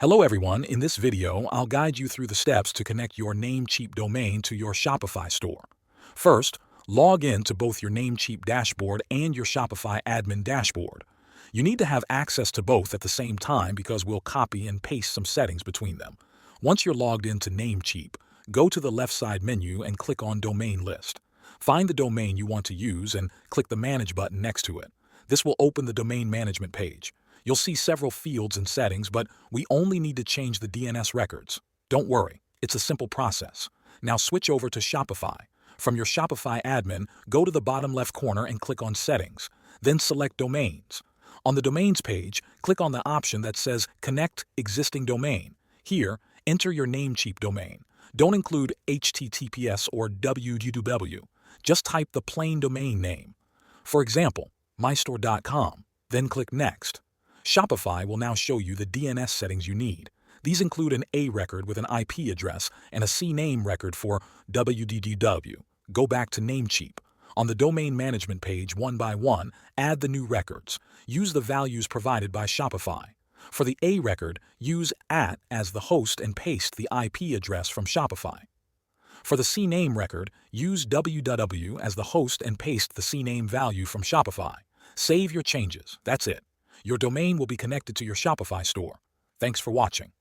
Hello everyone, in this video, I'll guide you through the steps to connect your Namecheap domain to your Shopify store. First, log in to both your Namecheap dashboard and your Shopify admin dashboard. You need to have access to both at the same time because we'll copy and paste some settings between them. Once you're logged into Namecheap, go to the left side menu and click on Domain List. Find the domain you want to use and click the Manage button next to it. This will open the domain management page. You'll see several fields and settings, but we only need to change the DNS records. Don't worry, it's a simple process. Now switch over to Shopify. From your Shopify admin, go to the bottom left corner and click on Settings. Then select Domains. On the Domains page, click on the option that says Connect Existing Domain. Here, enter your Namecheap domain. Don't include HTTPS or www. Just type the plain domain name. For example, mystore.com. Then click Next. Shopify will now show you the DNS settings you need. These include an A record with an IP address and a CNAME record for www. Go back to Namecheap. On the domain management page, one by one, add the new records. Use the values provided by Shopify. For the A record, use @ as the host and paste the IP address from Shopify. For the CNAME record, use www as the host and paste the CNAME value from Shopify. Save your changes. That's it. Your domain will be connected to your Shopify store. Thanks for watching.